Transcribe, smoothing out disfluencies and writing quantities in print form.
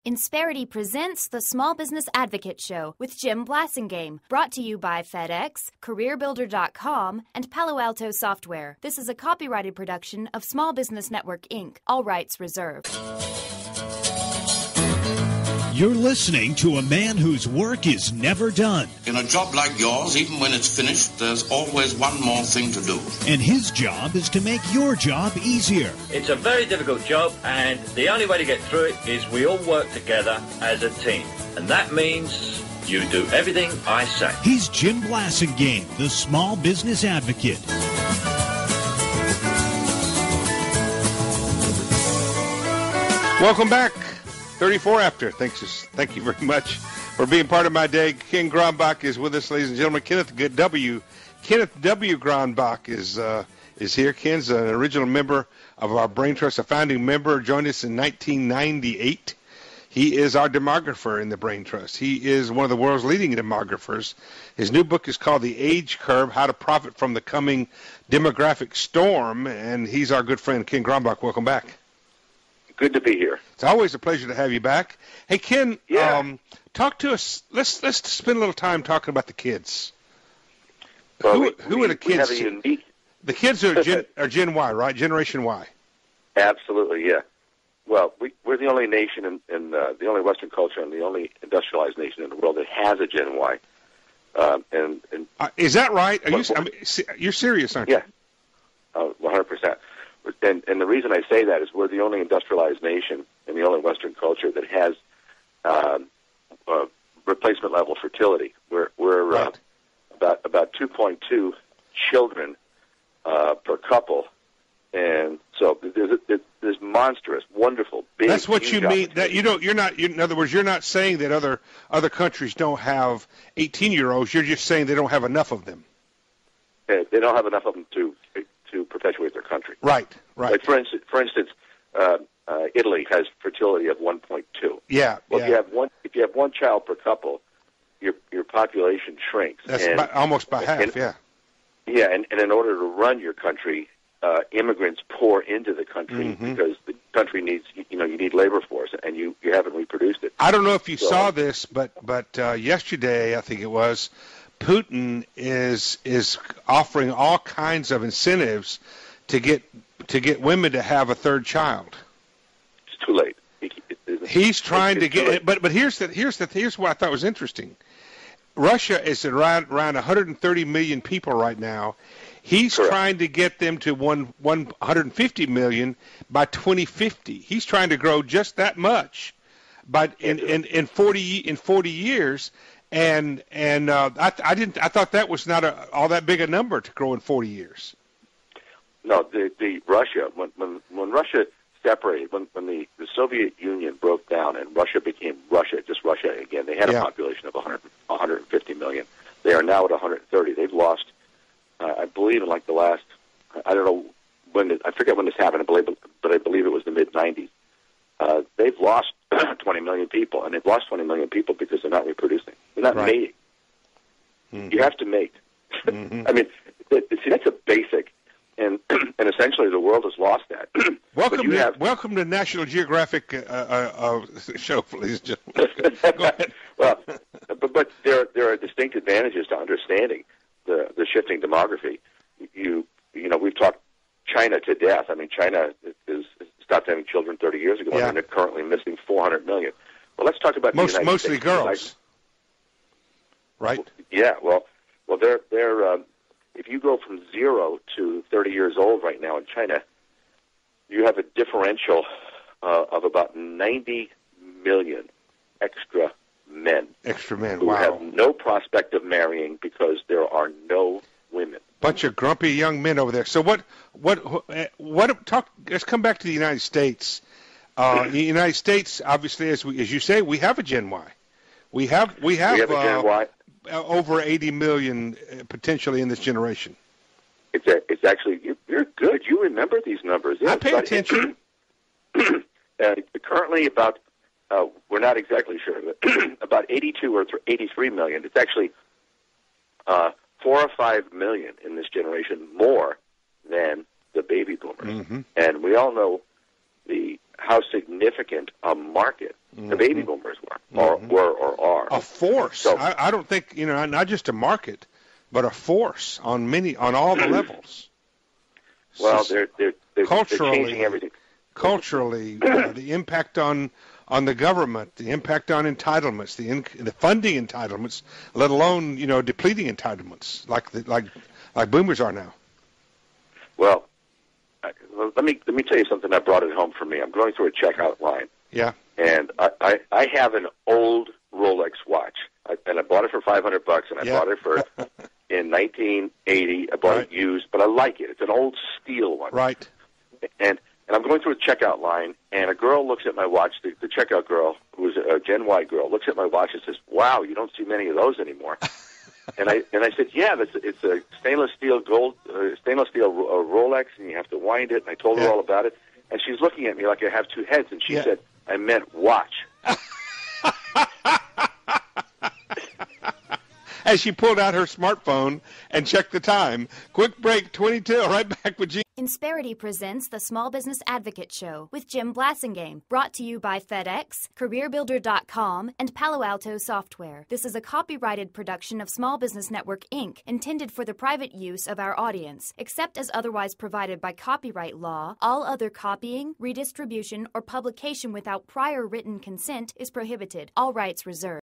Insperity presents the Small Business Advocate Show with Jim Blasingame, brought to you by FedEx, CareerBuilder.com, and Palo Alto Software. This is a copyrighted production of Small Business Network, Inc., all rights reserved. You're listening to a man whose work is never done. In a job like yours, even when it's finished, there's always one more thing to do. And his job is to make your job easier. It's a very difficult job, and the only way to get through it is we all work together as a team. And that means you do everything I say. He's Jim Blasingame, the Small Business Advocate. Welcome back. 34 after. Thank you very much for being part of my day. Ken Gronbach is with us, ladies and gentlemen. Kenneth W. Gronbach is here. Ken's an original member of our Brain Trust, a founding member, joined us in 1998. He is our demographer in the Brain Trust. He is one of the world's leading demographers. His new book is called The Age Curve, How to Profit from the Coming Demographic Storm, and he's our good friend, Ken Gronbach. Welcome back. Good to be here. It's always a pleasure to have you back. Hey, Ken, talk to us. Let's spend a little time talking about the kids. Well, who are the kids? We have a unique... The kids are Gen Y, right? Generation Y. Absolutely, yeah. Well, we're the only nation in the only Western culture and the only industrialized nation in the world that has a Gen Y. Is that right? You're serious, aren't you? Yeah, 100%. And the reason I say that is we're the only industrialized nation in the only Western culture that has replacement level fertility. We're right. about 2.2 children per couple, and so there's monstrous, wonderful, big. That's what you mean. That you're not. In other words, you're not saying that other countries don't have 18-year-olds. You're just saying they don't have enough of them. They don't have enough of them to perpetuate their country. Right. Like for instance, Italy has fertility of 1.2. Yeah. Well, if you have one child per couple, your population shrinks. That's almost by half. Yeah. Yeah, and in order to run your country, immigrants pour into the country because the country needs you need labor force, and you haven't reproduced it. I don't know if you saw this, but yesterday I think it was, Putin is offering all kinds of incentives to get women to have a third child. It's too late. He's trying to get it, but here's what I thought was interesting. Russia is around 130 million people right now. He's Correct. trying to get them to 150 million by 2050. He's trying to grow just that much, but in 40 years. And I thought that was not all that big a number to grow in 40 years. No, the Russia when Russia separated, when the Soviet Union broke down and Russia became just Russia again, they had a population of 150 million. They are now at 130. They've lost, I believe, in like the last, I don't know I forget when this happened, but I believe it was the mid 90s. They've lost 20 million people, and they've lost 20 million people because they're not reproducing. They're not mating. Mm-hmm. You have to mate. Mm-hmm. I mean, see, that's a basic, and essentially the world has lost that. Welcome to National Geographic show, ladies and gentlemen. Go ahead. Well, but there are distinct advantages to understanding the shifting demography. We've talked China to death. I mean, China is stopped having children 30 years ago, and they're currently missing 400 million. Well, let's talk about the United mostly States. Girls, right? Yeah. Well, they're if you go from 0 to 30 years old right now in China, you have a differential of about 90 million extra men. Who have no prospect of marrying because there are no women. Bunch of grumpy young men over there. So what let's come back to the United States. The United States, obviously, as you say, we have a Gen Y. We have a Gen Y. Over 80 million potentially in this generation. It's actually, you're good. You remember these numbers. I pay attention. Currently about, we're not exactly sure, but about 82 or 83 million. It's actually 4 or 5 million in this generation more than the baby boomers. Mm-hmm. And we all know how significant a market the baby boomers were or are. A force. So, I don't think, not just a market, but a force on all the levels. Well, they're changing everything. Culturally, the impact on the government, the impact on entitlements, the funding entitlements, let alone depleting entitlements like boomers are now. Well, let me tell you something that brought it home for me. I'm going through a checkout line. Yeah. And I have an old Rolex watch, and I bought it for $500, and I bought it for in 1980. I bought it used, but I like it. It's an old steel one. Right. And I'm going through a checkout line, and a girl looks at my watch. The checkout girl, who's a Gen Y girl, looks at my watch and says, "Wow, you don't see many of those anymore." and I said, "Yeah, it's a stainless steel Rolex, and you have to wind it." And I told her all about it, and she's looking at me like I have two heads, and she said, "I meant watch." As she pulled out her smartphone and checked the time. Quick break, 22. Right back with Jim. Insperity presents the Small Business Advocate Show with Jim Blasingame, brought to you by FedEx, CareerBuilder.com, and Palo Alto Software. This is a copyrighted production of Small Business Network, Inc., intended for the private use of our audience. Except as otherwise provided by copyright law, all other copying, redistribution, or publication without prior written consent is prohibited. All rights reserved.